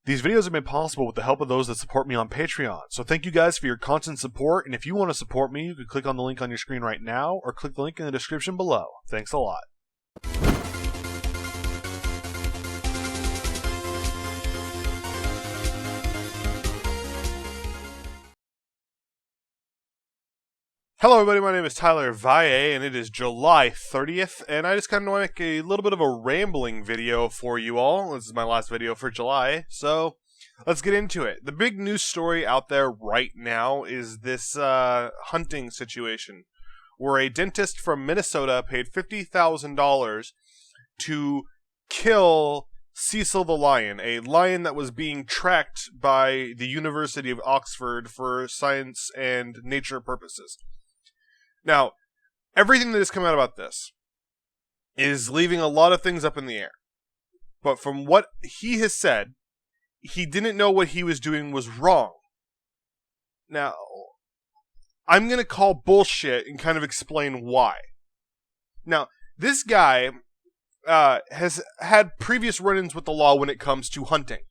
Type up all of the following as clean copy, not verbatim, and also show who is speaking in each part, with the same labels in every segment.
Speaker 1: These videos have been possible with the help of those that support me on Patreon, so thank you guys for your constant support, and if you want to support me, you can click on the link on your screen right now, or click the link in the description below. Thanks a lot. Hello everybody, my name is Tyler Valle, and it is July 30th, and I just kind of want to make a little bit of a rambling video for you all. This is my last video for July, so let's get into it. The big news story out there right now is this hunting situation, where a dentist from Minnesota paid $50,000 to kill Cecil the lion, a lion that was being tracked by the University of Oxford for science and nature purposes. Now, everything that has come out about this is leaving a lot of things up in the air. But from what he has said, he didn't know what he was doing was wrong. Now, I'm going to call bullshit and kind of explain why. Now, this guy has had previous run-ins with the law when it comes to hunting.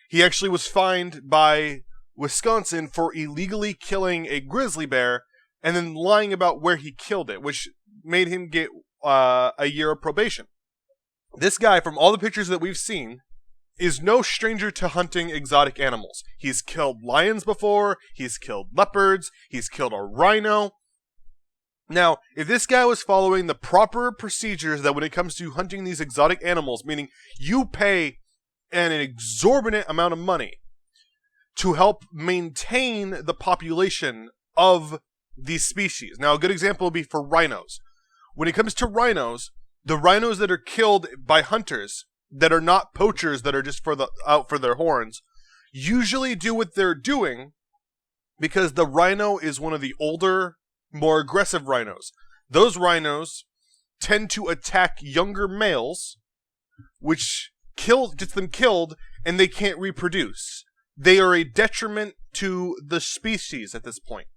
Speaker 1: He actually was fined by Wisconsin for illegally killing a grizzly bear and then lying about where he killed it, which made him get a year of probation. This guy, from all the pictures that we've seen, is no stranger to hunting exotic animals. He's killed lions before, he's killed leopards, he's killed a rhino. Now, if this guy was following the proper procedures that when it comes to hunting these exotic animals, meaning you pay an exorbitant amount of money to help maintain the population of these species. Now, a good example would be for rhinos. When it comes to rhinos, the rhinos that are killed by hunters that are not poachers that are just out for their horns usually do what they're doing because the rhino is one of the older, more aggressive rhinos. Those rhinos tend to attack younger males, which gets them killed, and they can't reproduce. They are a detriment to the species at this point.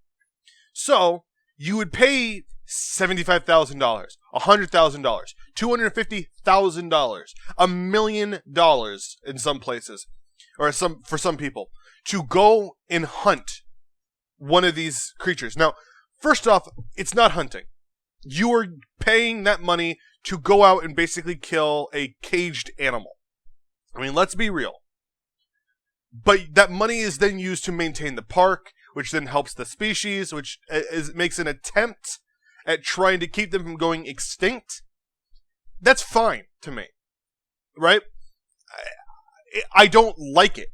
Speaker 1: So, you would pay $75,000, $100,000, $250,000, $1 million in some places, or for some people, to go and hunt one of these creatures. Now, first off, it's not hunting. You are paying that money to go out and basically kill a caged animal. I mean, let's be real. But that money is then used to maintain the park, which then helps the species, which makes an attempt at trying to keep them from going extinct. That's fine to me, right? I don't like it,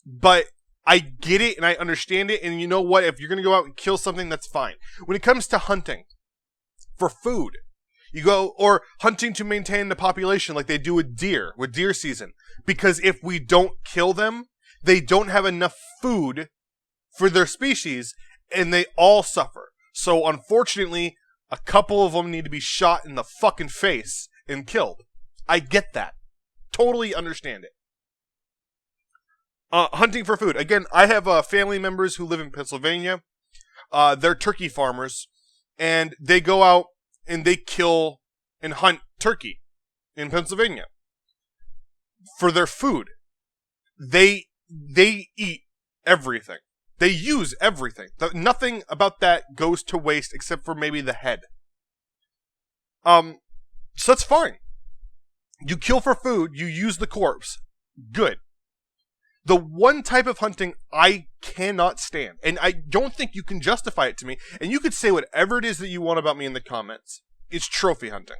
Speaker 1: but I get it and I understand it, and you know what? If you're going to go out and kill something, that's fine. When it comes to hunting for food, you go, or hunting to maintain the population like they do with deer season, because if we don't kill them, they don't have enough food for their species, and they all suffer. So, unfortunately, a couple of them need to be shot in the fucking face and killed. I get that. Totally understand it. Hunting for food. Again, I have family members who live in Pennsylvania. They're turkey farmers, and they go out and they kill and hunt turkey in Pennsylvania for their food. They eat everything. They use everything. Nothing about that goes to waste except for maybe the head. So that's fine. You kill for food, you use the corpse. Good. The one type of hunting I cannot stand, and I don't think you can justify it to me, and you could say whatever it is that you want about me in the comments, it's trophy hunting.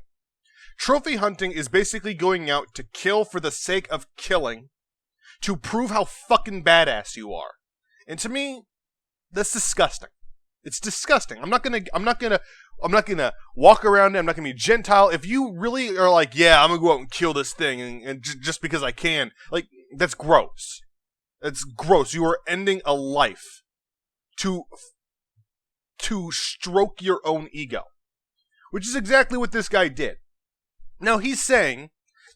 Speaker 1: Trophy hunting is basically going out to kill for the sake of killing, to prove how fucking badass you are. And to me, that's disgusting. It's disgusting. I'm not gonna walk around it. I'm not gonna be Gentile. If you really are like, yeah, I'm gonna go out and kill this thing, and just because I can, like, that's gross. That's gross. You are ending a life to stroke your own ego, which is exactly what this guy did. Now he's saying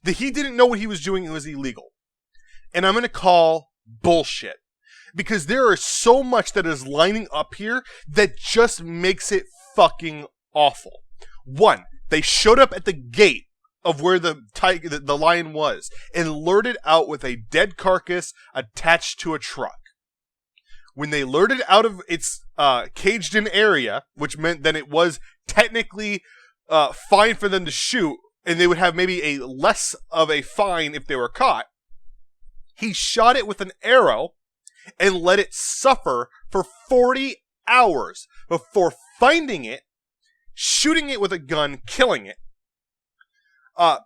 Speaker 1: that he didn't know what he was doing. It was illegal, and I'm gonna call bullshit. Because there is so much that is lining up here that just makes it fucking awful. One, they showed up at the gate of where the lion was and lured it out with a dead carcass attached to a truck. When they lured it out of its caged-in area, which meant that it was technically fine for them to shoot, and they would have maybe a less of a fine if they were caught, he shot it with an arrow and let it suffer for 40 hours before finding it, shooting it with a gun, killing it,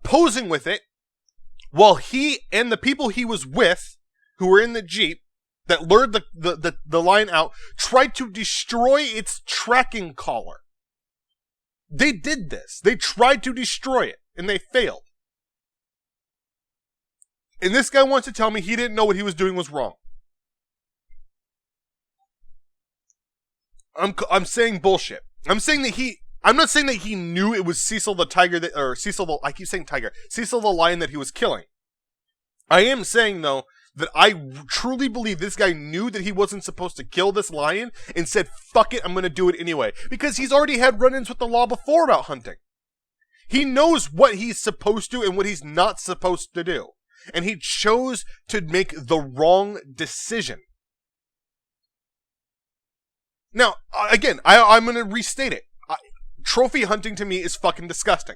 Speaker 1: posing with it, while he and the people he was with, who were in the Jeep, that lured the lion out, tried to destroy its tracking collar. They did this. They tried to destroy it, and they failed. And this guy wants to tell me he didn't know what he was doing was wrong. I'm saying bullshit. I'm not saying that he knew it was Cecil the tiger I keep saying tiger. Cecil the lion that he was killing. I am saying, though, that I truly believe this guy knew that he wasn't supposed to kill this lion and said, fuck it, I'm going to do it anyway. Because he's already had run-ins with the law before about hunting. He knows what he's supposed to and what he's not supposed to do. And he chose to make the wrong decision. Now, again, I'm going to restate it. Trophy hunting to me is fucking disgusting.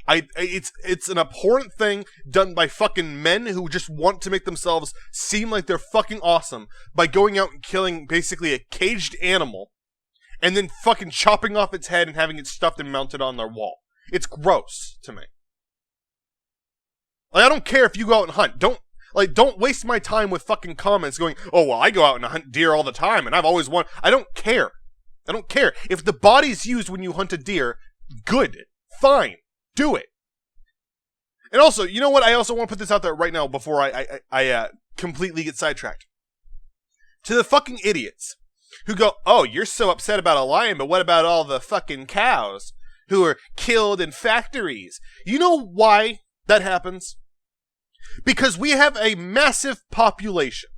Speaker 1: It's an abhorrent thing done by fucking men who just want to make themselves seem like they're fucking awesome by going out and killing basically a caged animal and then fucking chopping off its head and having it stuffed and mounted on their wall. It's gross to me. Like, I don't care if you go out and hunt. Don't waste my time with fucking comments going, oh, well, I go out and hunt deer all the time and I've always won. I don't care. I don't care. If the body's used when you hunt a deer, good. Fine. Do it. And also, you know what? I also want to put this out there right now before I completely get sidetracked. To the fucking idiots who go, oh, you're so upset about a lion, but what about all the fucking cows who are killed in factories? You know why that happens? Because we have a massive population.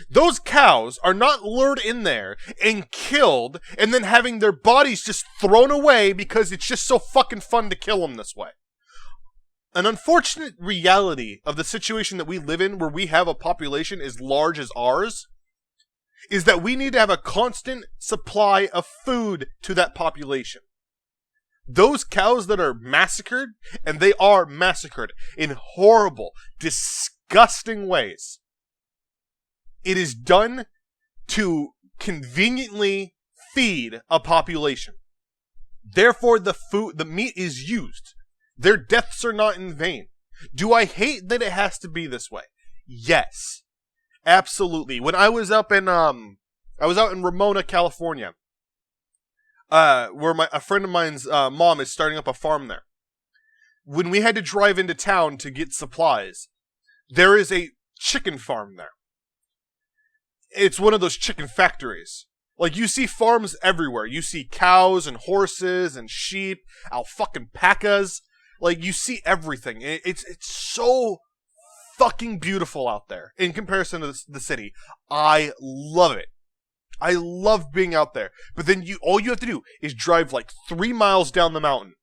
Speaker 1: Those cows are not lured in there and killed and then having their bodies just thrown away because it's just so fucking fun to kill them this way. An unfortunate reality of the situation that we live in, where we have a population as large as ours, is that we need to have a constant supply of food to that population. Those cows that are massacred, and they are massacred in horrible, disgusting ways, it is done to conveniently feed a population. Therefore, the meat is used. Their deaths are not in vain. Do I hate that it has to be this way? Yes, absolutely. When I was out in Ramona, California, where a friend of mine's mom is starting up a farm there. When we had to drive into town to get supplies, there is a chicken farm there. It's one of those chicken factories. Like, you see farms everywhere. You see cows and horses and sheep, alpacas. Like, you see everything. It's so fucking beautiful out there in comparison to the city. I love it. I love being out there. But then all you have to do is drive like 3 miles down the mountain.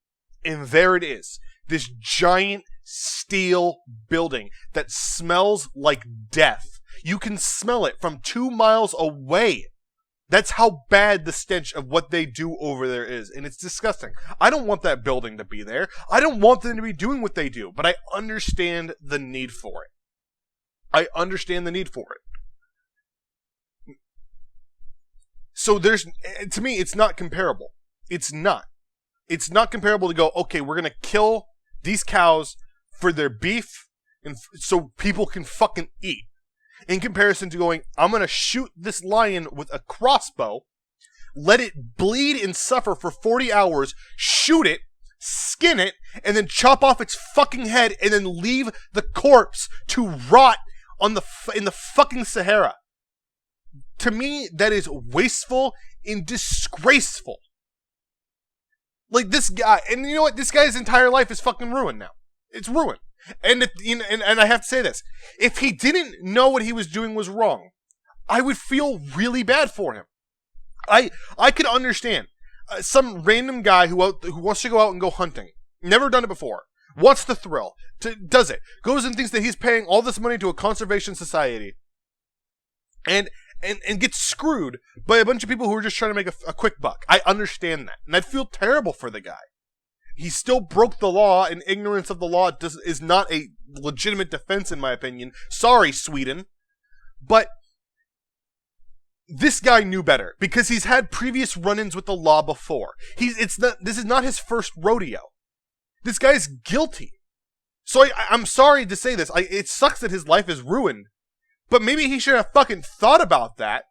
Speaker 1: And there it is. This giant steel building that smells like death. You can smell it from 2 miles away. That's how bad the stench of what they do over there is. And it's disgusting. I don't want that building to be there. I don't want them to be doing what they do. But I understand the need for it. I understand the need for it. So to me, it's not comparable. It's not. It's not comparable to go, okay, we're going to kill these cows for their beef and so people can fucking eat. In comparison to going, I'm going to shoot this lion with a crossbow, let it bleed and suffer for 40 hours, shoot it, skin it, and then chop off its fucking head and then leave the corpse to rot in the fucking Sahara. To me, that is wasteful and disgraceful. Like, this guy, and you know what? This guy's entire life is fucking ruined now. It's ruined. And I have to say this. If he didn't know what he was doing was wrong, I would feel really bad for him. I could understand some random guy who wants to go out and go hunting. Never done it before. What's the thrill? Does it. Goes and thinks that he's paying all this money to a conservation society. And gets screwed by a bunch of people who are just trying to make a quick buck. I understand that. And I feel terrible for the guy. He still broke the law, and ignorance of the law is not a legitimate defense, in my opinion. Sorry, Sweden. But this guy knew better, because he's had previous run-ins with the law before. This is not his first rodeo. This guy's guilty. So I'm sorry to say this. It sucks that his life is ruined. But maybe he should have fucking thought about that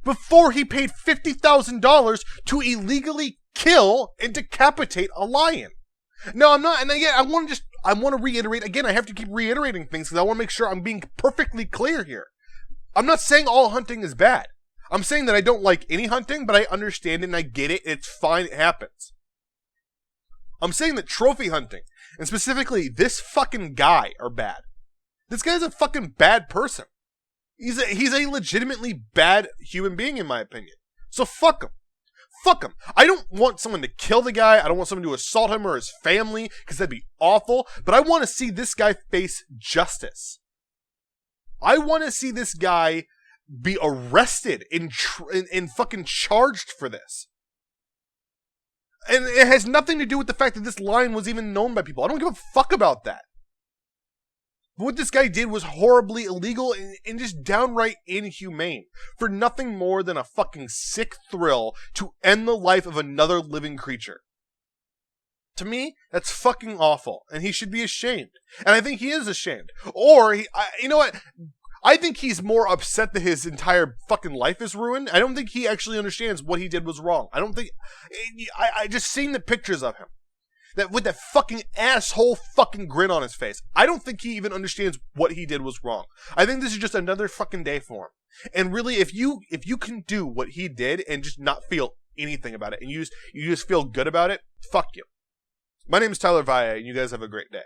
Speaker 1: before he paid $50,000 to illegally kill and decapitate a lion. No, I'm not. And again, I want to reiterate. Again, I have to keep reiterating things because I want to make sure I'm being perfectly clear here. I'm not saying all hunting is bad. I'm saying that I don't like any hunting, but I understand it and I get it. It's fine. It happens. I'm saying that trophy hunting, and specifically this fucking guy, are bad. This guy's a fucking bad person. He's a legitimately bad human being, in my opinion. So fuck him. Fuck him. I don't want someone to kill the guy. I don't want someone to assault him or his family, because that'd be awful. But I want to see this guy face justice. I want to see this guy be arrested and fucking charged for this. And it has nothing to do with the fact that this lion was even known by people. I don't give a fuck about that. But what this guy did was horribly illegal and just downright inhumane. For nothing more than a fucking sick thrill to end the life of another living creature. To me, that's fucking awful. And he should be ashamed. And I think he is ashamed. Or, you know what? I think he's more upset that his entire fucking life is ruined. I don't think he actually understands what he did was wrong. I don't think... I just seen the pictures of him. That with that fucking asshole fucking grin on his face. I don't think he even understands what he did was wrong. I think this is just another fucking day for him. And really, if you can do what he did and just not feel anything about it, and you just feel good about it, fuck you. My name is Tyler Valle, and you guys have a great day.